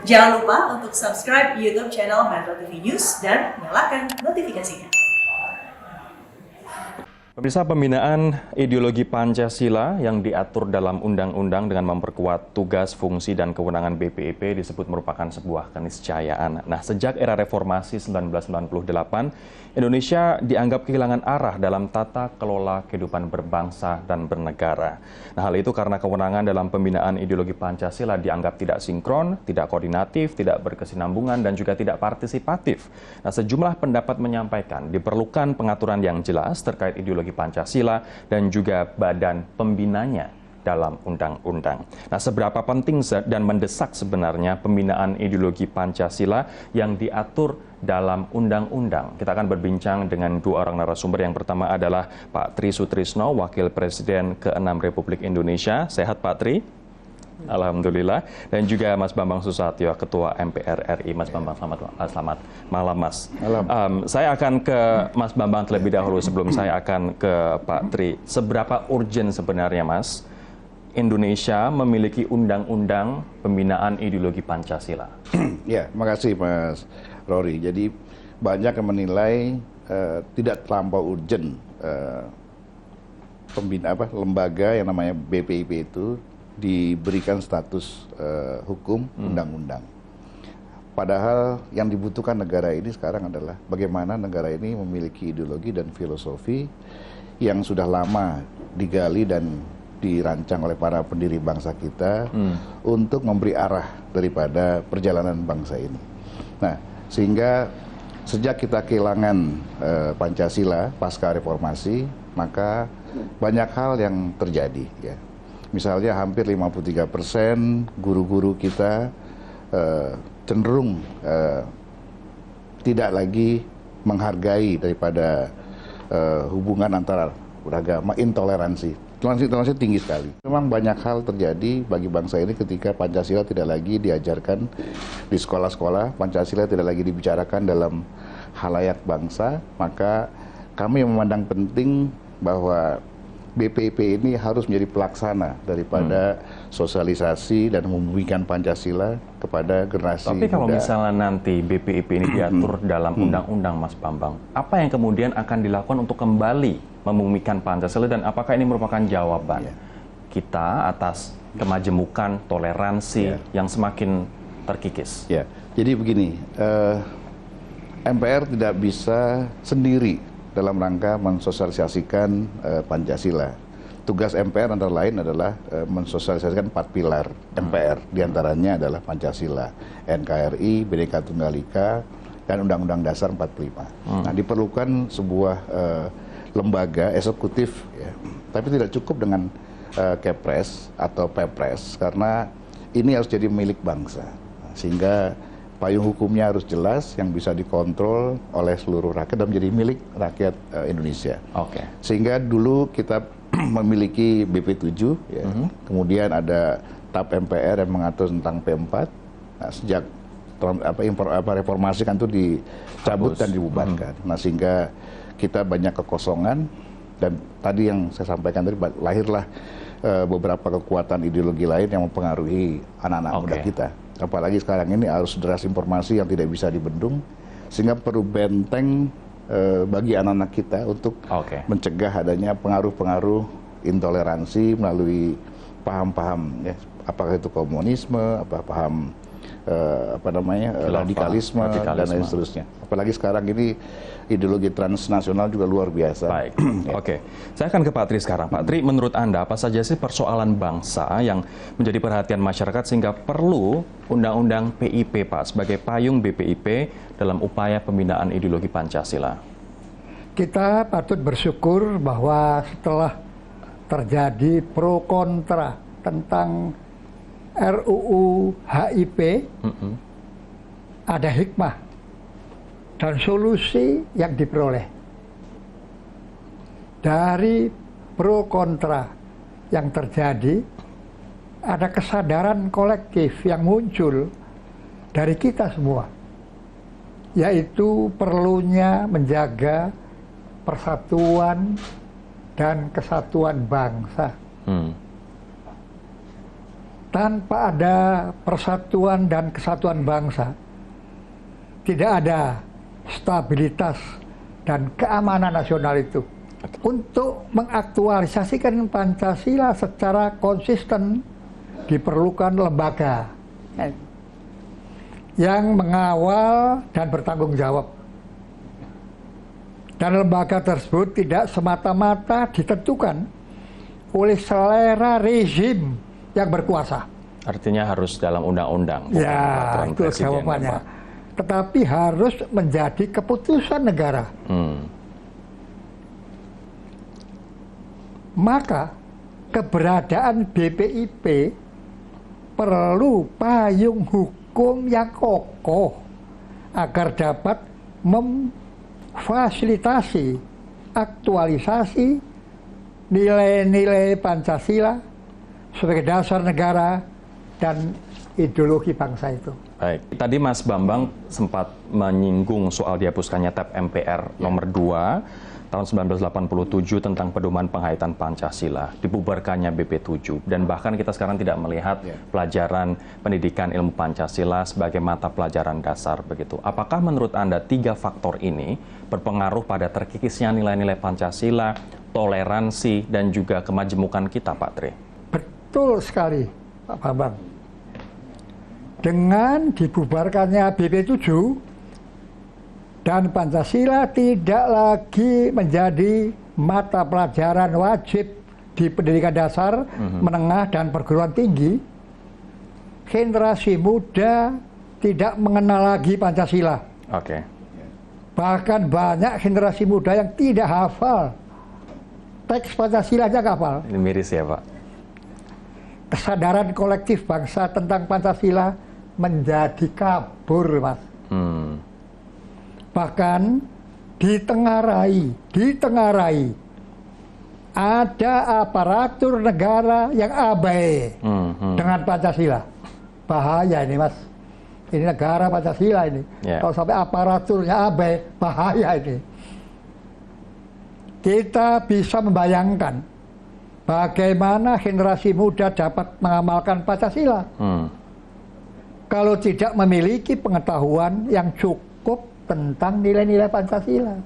Jangan lupa untuk subscribe YouTube channel Metro TV News dan nyalakan notifikasinya. Pemirsa, pembinaan ideologi Pancasila yang diatur dalam undang-undang dengan memperkuat tugas, fungsi, dan kewenangan BPIP disebut merupakan sebuah keniscayaan. Nah, sejak era reformasi 1998, Indonesia dianggap kehilangan arah dalam tata kelola kehidupan berbangsa dan bernegara. Nah, hal itu karena kewenangan dalam pembinaan ideologi Pancasila dianggap tidak sinkron, tidak koordinatif, tidak berkesinambungan, dan juga tidak partisipatif. Nah, sejumlah pendapat menyampaikan diperlukan pengaturan yang jelas terkait ideologi Pancasila dan juga badan pembinanya dalam undang-undang. Nah, seberapa penting dan mendesak sebenarnya pembinaan ideologi Pancasila yang diatur dalam undang-undang? Kita akan berbincang dengan dua orang narasumber. Yang pertama adalah Pak Tri Sutrisno, Wakil Presiden ke-6 Republik Indonesia. Sehat Pak Tri? Alhamdulillah. Dan juga Mas Bambang Susatyo, Ketua MPR RI. Mas Bambang, selamat malam, Mas. Malam. Saya akan ke Mas Bambang terlebih dahulu sebelum saya akan ke Pak Tri. Seberapa urgent sebenarnya, Mas, Indonesia memiliki undang-undang pembinaan ideologi Pancasila? Ya, makasih Mas Rory. Jadi banyak yang menilai tidak terlampau urgent lembaga yang namanya BPIP itu diberikan status hukum undang-undang. Padahal yang dibutuhkan negara ini sekarang adalah bagaimana negara ini memiliki ideologi dan filosofi yang sudah lama digali dan dirancang oleh para pendiri bangsa kita untuk memberi arah daripada perjalanan bangsa ini. Nah, sehingga sejak kita kehilangan Pancasila pasca reformasi, maka banyak hal yang terjadi, ya. Misalnya hampir 53% guru-guru kita cenderung tidak lagi menghargai daripada hubungan antara beragama, intoleransi. Toleransi tinggi sekali. Memang banyak hal terjadi bagi bangsa ini ketika Pancasila tidak lagi diajarkan di sekolah-sekolah, Pancasila tidak lagi dibicarakan dalam halayak bangsa, maka kami memandang penting bahwa BPIP ini harus menjadi pelaksana daripada sosialisasi dan membumikan Pancasila kepada generasi muda. Tapi kalau misalnya nanti BPIP ini diatur dalam undang-undang, Mas Bambang, apa yang kemudian akan dilakukan untuk kembali membumikan Pancasila, dan apakah ini merupakan jawaban kita atas kemajemukan toleransi yang semakin terkikis? Ya, jadi begini, MPR tidak bisa sendiri dalam rangka mensosialisasikan Pancasila. Tugas MPR antara lain adalah mensosialisasikan 4 pilar MPR, diantaranya adalah Pancasila, NKRI, Bhinneka Tunggal Ika, dan Undang-Undang Dasar 45. Nah, diperlukan sebuah lembaga eksekutif, ya. Tapi tidak cukup dengan Kepres atau Pepres, karena ini harus jadi milik bangsa, sehingga payung hukumnya harus jelas, yang bisa dikontrol oleh seluruh rakyat dan menjadi milik rakyat Indonesia. Oke. Sehingga dulu kita memiliki BP7, ya. Kemudian ada TAP MPR yang mengatur tentang P4. Nah, sejak reformasi kan itu dicabut dan dibubarkan. Nah, sehingga kita banyak kekosongan, dan tadi yang saya sampaikan tadi, lahirlah beberapa kekuatan ideologi lain yang mempengaruhi anak-anak muda kita. Apalagi sekarang ini arus deras informasi yang tidak bisa dibendung, sehingga perlu benteng bagi anak-anak kita untuk mencegah adanya pengaruh-pengaruh intoleransi melalui paham-paham, ya, apakah itu komunisme, paham radikalisme, dan lain seterusnya. Apalagi sekarang ini ideologi transnasional juga luar biasa. Baik, oke. Saya akan ke Pak Tri sekarang. Pak Tri, menurut Anda apa saja sih persoalan bangsa yang menjadi perhatian masyarakat sehingga perlu Undang-Undang PIP, Pak, sebagai payung BPIP dalam upaya pembinaan ideologi Pancasila? Kita patut bersyukur bahwa setelah terjadi pro kontra tentang RUU HIP, ada hikmah dan solusi yang diperoleh. Dari pro kontra yang terjadi, ada kesadaran kolektif yang muncul dari kita semua, yaitu perlunya menjaga persatuan dan kesatuan bangsa. tanpa ada persatuan dan kesatuan bangsa, tidak ada stabilitas dan keamanan nasional itu. Untuk mengaktualisasikan Pancasila secara konsisten diperlukan lembaga yang mengawal dan bertanggung jawab. Dan lembaga tersebut tidak semata-mata ditentukan oleh selera rezim yang berkuasa. Artinya harus dalam undang-undang, bukan Ya, peraturan itu presiden, jawabannya. Pak. Tetapi harus menjadi keputusan negara. Maka keberadaan BPIP perlu payung hukum yang kokoh agar dapat memfasilitasi aktualisasi nilai-nilai Pancasila sebagai dasar negara dan ideologi bangsa itu. Baik, tadi Mas Bambang sempat menyinggung soal dihapuskannya TAP MPR nomor 2 tahun 1987 tentang pedoman penghayatan Pancasila, dibubarkannya BP7, dan bahkan kita sekarang tidak melihat pelajaran pendidikan ilmu Pancasila sebagai mata pelajaran dasar begitu. Apakah menurut Anda 3 faktor ini berpengaruh pada terkikisnya nilai-nilai Pancasila, toleransi, dan juga kemajemukan kita, Pak Tri? Betul sekali, Pak Bambang. Dengan dibubarkannya BP7, dan Pancasila tidak lagi menjadi mata pelajaran wajib di pendidikan dasar, menengah, dan perguruan tinggi, generasi muda tidak mengenal lagi Pancasila. Oke. Bahkan banyak generasi muda yang tidak hafal teks Pancasila aja nggak hafal. Ini miris ya, Pak? Kesadaran kolektif bangsa tentang Pancasila menjadi kabur, Mas. Bahkan ditengarai ada aparatur negara yang abai dengan Pancasila. Bahaya ini, Mas. Ini negara Pancasila ini. Kalau sampai aparaturnya abai, bahaya ini. Kita bisa membayangkan bagaimana generasi muda dapat mengamalkan Pancasila kalau tidak memiliki pengetahuan yang cukup tentang nilai-nilai Pancasila.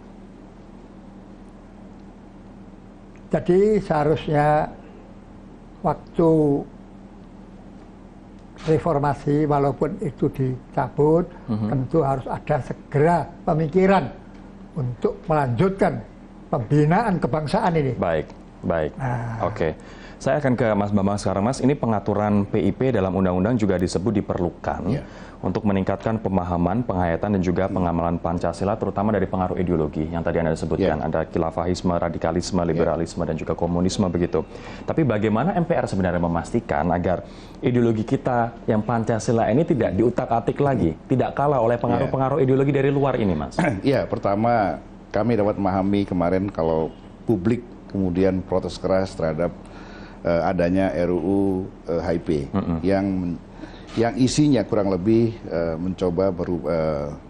Jadi seharusnya waktu reformasi, walaupun itu dicabut, tentu harus ada segera pemikiran untuk melanjutkan pembinaan kebangsaan ini. Baik. Oke. Saya akan ke Mas Bambang sekarang, Mas. Ini pengaturan PIP dalam undang-undang juga disebut diperlukan untuk meningkatkan pemahaman, penghayatan, dan juga pengamalan Pancasila, terutama dari pengaruh ideologi yang tadi Anda sebutkan. Ada khilafahisme, radikalisme, liberalisme, dan juga komunisme begitu. Tapi bagaimana MPR sebenarnya memastikan agar ideologi kita yang Pancasila ini tidak diutak-atik lagi, tidak kalah oleh pengaruh-pengaruh ideologi dari luar ini, Mas? Ya, pertama kami dapat memahami kemarin kalau publik kemudian protes keras terhadap adanya RUU HIP yang isinya kurang lebih mencoba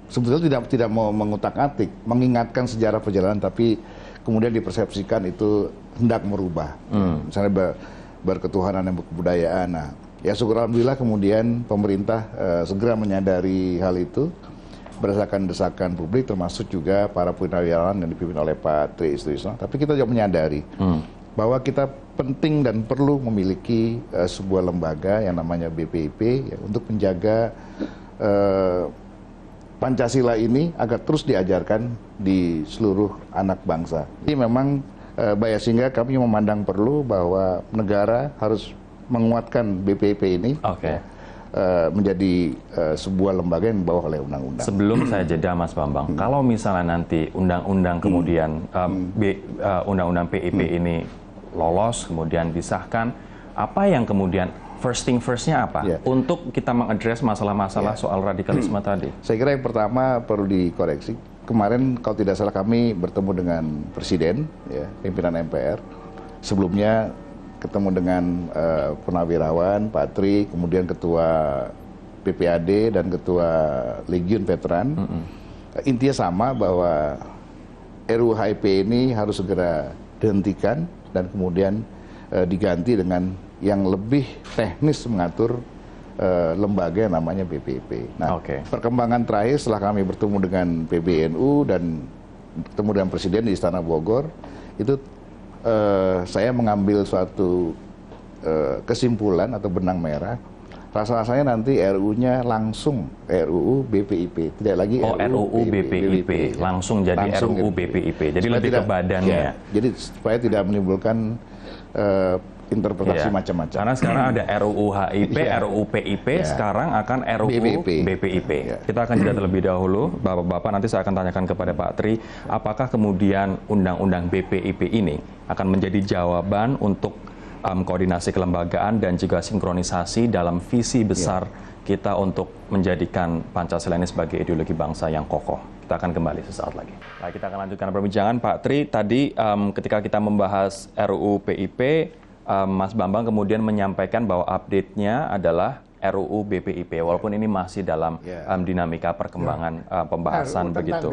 sebetulnya tidak mau mengutak-atik, mengingatkan sejarah perjalanan, tapi kemudian dipersepsikan itu hendak merubah, misalnya berketuhanan dan berkebudayaan. Nah, ya syukur alhamdulillah kemudian pemerintah segera menyadari hal itu berdasarkan desakan publik, termasuk juga para purnawirawan yang dipimpin oleh Pak Tri Sutrisno. Tapi kita juga menyadari bahwa kita penting dan perlu memiliki sebuah lembaga yang namanya BPIP untuk menjaga Pancasila ini agar terus diajarkan di seluruh anak bangsa. Jadi memang sehingga kami memandang perlu bahwa negara harus menguatkan BPIP ini menjadi sebuah lembaga yang dibawa oleh undang-undang. Sebelum saya jeda, Mas Bambang, kalau misalnya nanti undang-undang kemudian undang-undang PIP ini lolos, kemudian disahkan, apa yang kemudian first thing first-nya apa untuk kita mengadres masalah-masalah soal radikalisme tadi? Saya kira yang pertama perlu dikoreksi. Kemarin kalau tidak salah kami bertemu dengan Presiden, pimpinan MPR. Sebelumnya ketemu dengan Purnawirawan, Pak Tri, kemudian Ketua PPAD dan Ketua Legiun Veteran. Intinya sama bahwa RUU HIP ini harus segera dihentikan dan kemudian diganti dengan yang lebih teknis mengatur lembaga yang namanya BPIP. Nah, perkembangan terakhir setelah kami bertemu dengan PBNU dan bertemu dengan Presiden di Istana Bogor, itu saya mengambil suatu kesimpulan atau benang merah. Rasa-rasanya nanti RUU-nya langsung RUU BPIP, tidak lagi RUU BPIP, langsung jadi RUU BPIP. Jadi lebih ke badannya. Jadi supaya tidak menimbulkan interpretasi macam-macam. Karena sekarang ada RUU HIP, RUU PIP, sekarang akan RUU BPIP. Kita akan jeda terlebih dahulu, Bapak-bapak, nanti saya akan tanyakan kepada Pak Tri, apakah kemudian undang-undang BPIP ini akan menjadi jawaban untuk koordinasi kelembagaan dan juga sinkronisasi dalam visi besar kita untuk menjadikan Pancasila ini sebagai ideologi bangsa yang kokoh. Kita akan kembali sesaat lagi. Nah, kita akan lanjutkan perbincangan. Pak Tri, tadi ketika kita membahas RUU PIP, Mas Bambang kemudian menyampaikan bahwa update-nya adalah RUU BPIP, walaupun ini masih dalam dinamika perkembangan pembahasan begitu.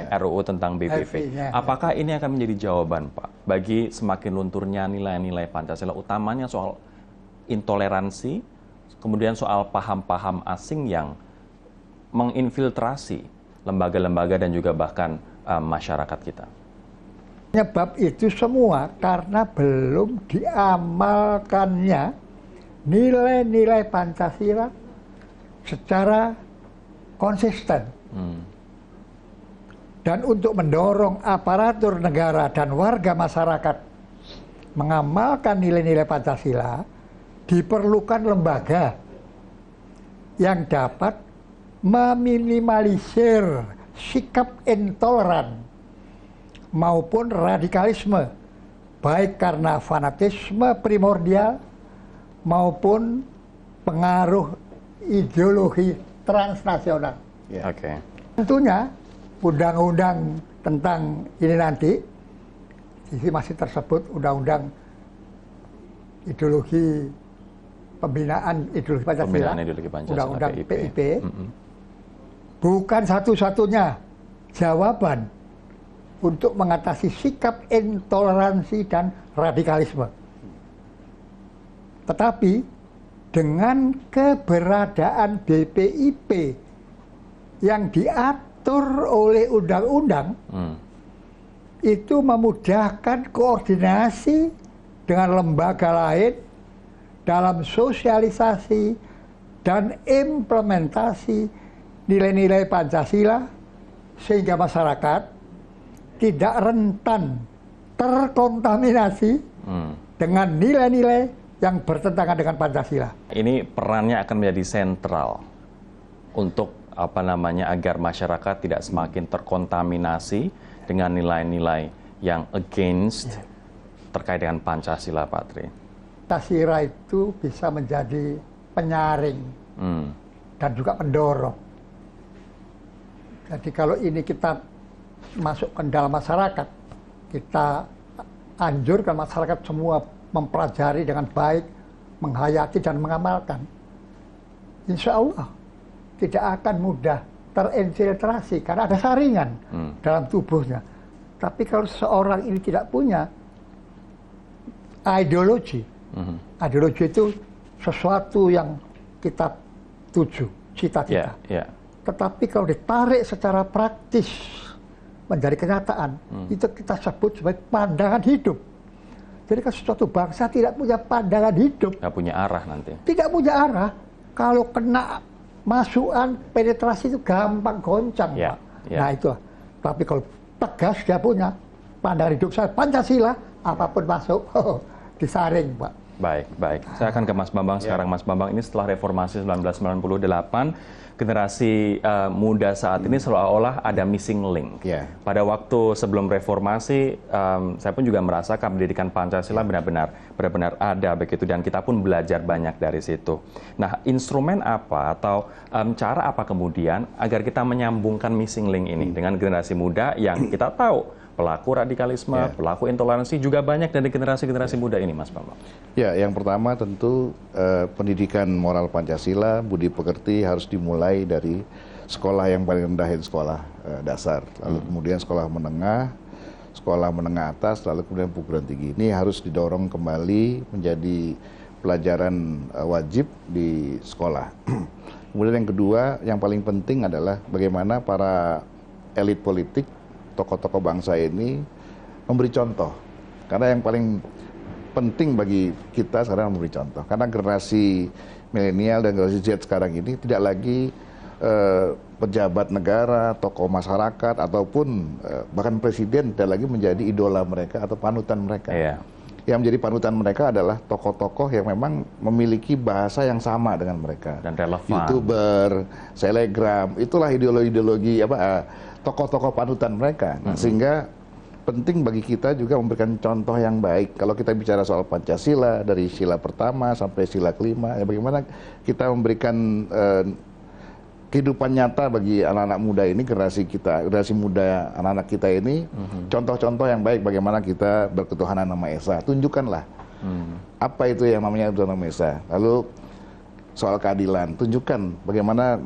RUU tentang BPIP. Apakah ini akan menjadi jawaban, Pak, bagi semakin lunturnya nilai-nilai Pancasila, utamanya soal intoleransi, kemudian soal paham-paham asing yang menginfiltrasi lembaga-lembaga dan juga bahkan masyarakat kita? Penyebab itu semua karena belum diamalkannya nilai-nilai Pancasila secara konsisten. Dan untuk mendorong aparatur negara dan warga masyarakat mengamalkan nilai-nilai Pancasila, diperlukan lembaga yang dapat meminimalisir sikap intoleran maupun radikalisme, baik karena fanatisme primordial maupun pengaruh ideologi transnasional. Tentunya undang-undang tentang ini nanti masih tersebut undang-undang ideologi pembinaan ideologi Pancasila, undang-undang PIP, bukan satu-satunya jawaban untuk mengatasi sikap intoleransi dan radikalisme. Tetapi dengan keberadaan BPIP yang diatur oleh undang-undang, itu memudahkan koordinasi dengan lembaga lain dalam sosialisasi dan implementasi nilai-nilai Pancasila, sehingga masyarakat tidak rentan terkontaminasi dengan nilai-nilai yang bertentangan dengan Pancasila. Ini perannya akan menjadi sentral untuk agar masyarakat tidak semakin terkontaminasi dengan nilai-nilai yang against terkait dengan Pancasila, Pak Tri. Pancasila itu bisa menjadi penyaring dan juga pendorong. Jadi kalau ini kita masukkan dalam masyarakat, kita anjurkan masyarakat semua mempelajari dengan baik, menghayati dan mengamalkan, insya Allah tidak akan mudah terinfiltrasi karena ada saringan dalam tubuhnya. Tapi kalau seorang ini tidak punya ideologi, ideologi itu sesuatu yang kita tuju, cita-cita. Tetapi kalau ditarik secara praktis menjadi kenyataan, itu kita sebut sebagai pandangan hidup. Jadi kalau suatu bangsa tidak punya pandangan hidup, nggak punya arah nanti. Tidak punya arah, kalau kena masukan penetrasi itu gampang goncang, Pak. Nah itu. Tapi kalau tegas dia punya pandangan hidup saya Pancasila, apapun masuk disaring, Pak. Baik. Saya akan ke Mas Bambang sekarang. Mas Bambang, ini setelah reformasi 1998, generasi muda saat ini seolah-olah ada missing link. Pada waktu sebelum reformasi, saya pun juga merasakan pendidikan Pancasila benar-benar ada begitu, dan kita pun belajar banyak dari situ. Nah, instrumen apa atau cara apa kemudian agar kita menyambungkan missing link ini dengan generasi muda yang kita tahu pelaku radikalisme, pelaku intoleransi juga banyak dari generasi-generasi muda ini, Mas Bambang? Ya, yang pertama tentu pendidikan moral Pancasila, budi pekerti harus dimulai dari sekolah yang paling rendah, sekolah dasar, lalu kemudian sekolah menengah atas, lalu kemudian perguruan tinggi. Ini harus didorong kembali menjadi pelajaran wajib di sekolah. Kemudian yang kedua, yang paling penting adalah bagaimana para elit politik, tokoh-tokoh bangsa ini memberi contoh. Karena yang paling penting bagi kita sekarang memberi contoh. Karena generasi milenial dan generasi Z sekarang ini tidak lagi pejabat negara, tokoh masyarakat, ataupun bahkan presiden tidak lagi menjadi idola mereka atau panutan mereka. Iya. Yang menjadi panutan mereka adalah tokoh-tokoh yang memang memiliki bahasa yang sama dengan mereka. Dan relevan. YouTuber, Telegram, itulah ideologi tokoh-tokoh panutan mereka. Nah, sehingga penting bagi kita juga memberikan contoh yang baik. Kalau kita bicara soal Pancasila, dari sila pertama sampai sila kelima, ya bagaimana kita memberikan kehidupan nyata bagi anak-anak muda ini, generasi muda anak-anak kita ini, contoh-contoh yang baik bagaimana kita berketuhanan yang Maha Esa. Tunjukkanlah apa itu yang namanya ketuhanan Maha Esa. Lalu soal keadilan, tunjukkan bagaimana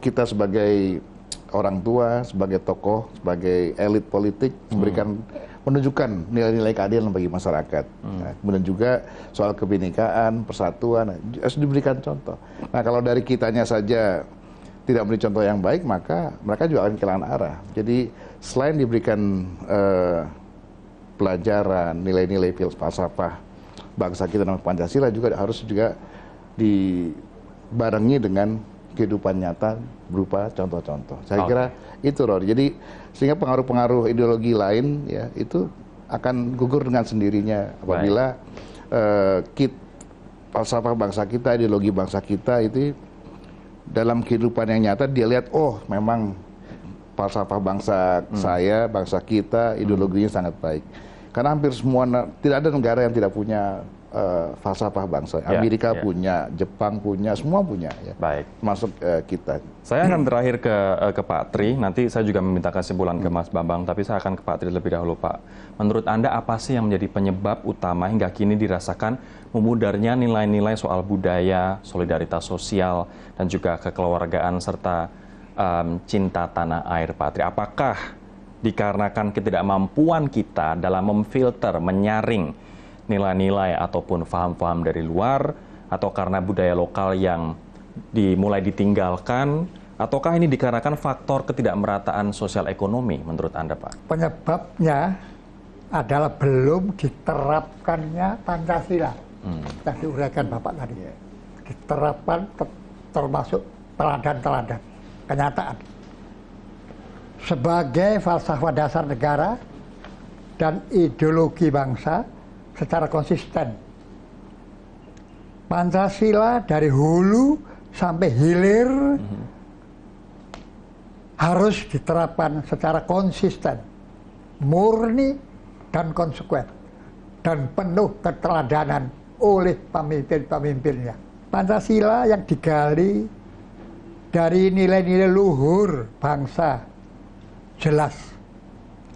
kita sebagai orang tua, sebagai tokoh, sebagai elit politik menunjukkan nilai-nilai keadilan bagi masyarakat. Nah, kemudian juga soal kebinekaan, persatuan, harus diberikan contoh. Nah, kalau dari kitanya saja tidak memberi contoh yang baik, maka mereka juga akan kehilangan arah. Jadi selain diberikan pelajaran, nilai-nilai filsafah bangsa kita dan Pancasila, juga harus dibarengi dengan kehidupan nyata berupa contoh-contoh. Saya kira itu, Rory. Jadi sehingga pengaruh-pengaruh ideologi lain ya itu akan gugur dengan sendirinya apabila falsafah bangsa kita, ideologi bangsa kita itu dalam kehidupan yang nyata dia lihat, oh memang falsafah bangsa saya, bangsa kita, ideologinya sangat baik. Karena hampir semua, tidak ada negara yang tidak punya falsafah bangsa. Amerika punya, Jepang punya, semua punya. Ya. Baik. Termasuk kita. Saya akan terakhir ke Pak Tri, nanti saya juga meminta kesimpulan ke Mas Bambang, tapi saya akan ke Pak Tri lebih dahulu, Pak. Menurut Anda apa sih yang menjadi penyebab utama hingga kini dirasakan memudarnya nilai-nilai soal budaya, solidaritas sosial, dan juga kekeluargaan, serta cinta tanah air, Pak Tri? Apakah dikarenakan ketidakmampuan kita dalam memfilter, menyaring nilai-nilai ataupun paham-paham dari luar, atau karena budaya lokal yang mulai ditinggalkan, ataukah ini dikarenakan faktor ketidakmerataan sosial ekonomi menurut Anda, Pak? Penyebabnya adalah belum diterapkannya Pancasila. Yang diuraikan Bapak tadi. Diterapkan termasuk teladan-teladan, kenyataan. Sebagai falsafah dasar negara dan ideologi bangsa secara konsisten. Pancasila dari hulu sampai hilir harus diterapkan secara konsisten, murni dan konsekuen, dan penuh keteladanan oleh pemimpin-pemimpinnya. Pancasila yang digali dari nilai-nilai luhur bangsa jelas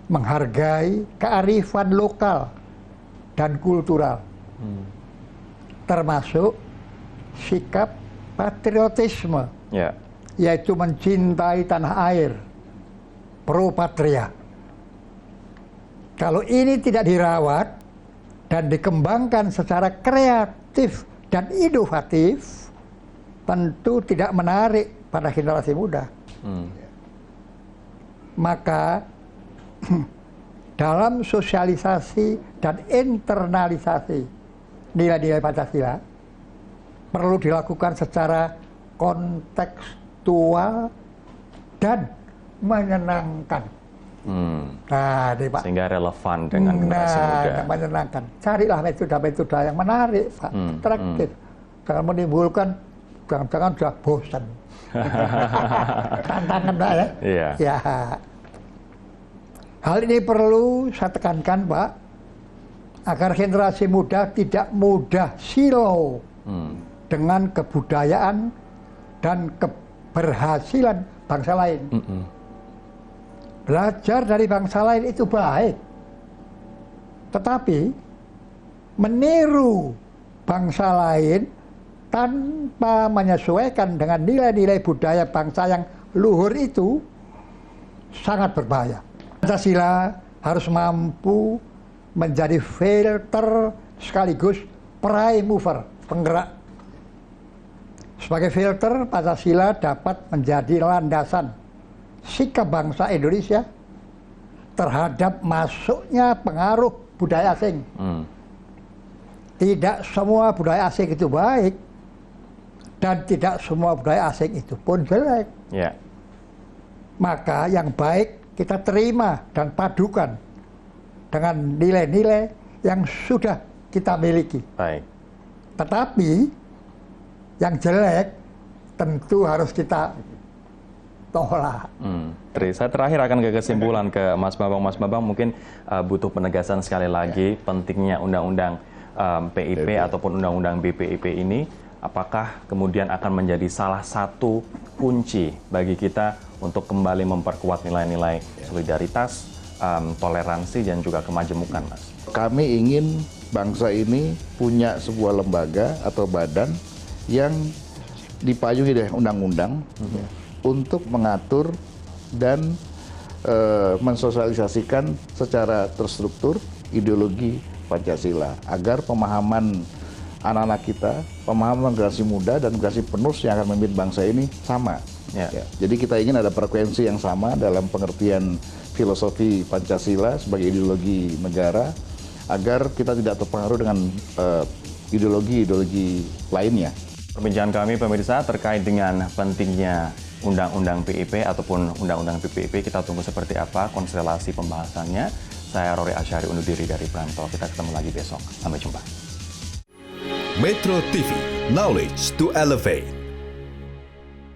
menghargai kearifan lokal dan kultural, termasuk sikap patriotisme, yaitu mencintai tanah air, pro patria. Kalau ini tidak dirawat dan dikembangkan secara kreatif dan inovatif, tentu tidak menarik pada generasi muda. Maka dalam sosialisasi dan internalisasi nilai-nilai Pancasila perlu dilakukan secara kontekstual dan menyenangkan. Nah, ini, Pak. Sehingga relevan dengan generasi muda. Menyenangkan. Carilah metode-metode yang menarik, Pak. Atraktif. Jangan menimbulkan, jangan sudah bosan. Tantangan, Pak, ya? Iya. Ya. Hal ini perlu saya tekankan, Pak, agar generasi muda tidak mudah silau dengan kebudayaan dan keberhasilan bangsa lain. Belajar dari bangsa lain itu baik, tetapi meniru bangsa lain tanpa menyesuaikan dengan nilai-nilai budaya bangsa yang luhur itu sangat berbahaya. Pancasila harus mampu menjadi filter sekaligus prime mover, penggerak. Sebagai filter, Pancasila dapat menjadi landasan sikap bangsa Indonesia terhadap masuknya pengaruh budaya asing. Tidak semua budaya asing itu baik, dan tidak semua budaya asing itu pun jelek. Yeah. Maka yang baik kita terima dan padukan dengan nilai-nilai yang sudah kita miliki. Baik. Tetapi yang jelek tentu harus kita tolak. Saya terakhir akan ke kesimpulan ke Mas Bambang. Mas Bambang mungkin butuh penegasan sekali lagi pentingnya undang-undang PIP ataupun undang-undang BPIP ini. Apakah kemudian akan menjadi salah satu kunci bagi kita untuk kembali memperkuat nilai-nilai solidaritas, toleransi, dan juga kemajemukan, Mas? Kami ingin bangsa ini punya sebuah lembaga atau badan yang dipayungi oleh undang-undang untuk mengatur dan mensosialisasikan secara terstruktur ideologi Pancasila agar pemahaman anak-anak kita, pemahaman generasi muda dan generasi penerus yang akan memimpin bangsa ini sama. Ya. Jadi kita ingin ada frekuensi yang sama dalam pengertian filosofi Pancasila sebagai ideologi negara agar kita tidak terpengaruh dengan ideologi-ideologi lainnya. Perbincangan kami pemirsa terkait dengan pentingnya undang-undang PIP ataupun undang-undang BPIP, kita tunggu seperti apa konstelasi pembahasannya. Saya Rory Asyari undur diri dari Prime Talk. Kita ketemu lagi besok. Sampai jumpa. Metro TV, knowledge to elevate.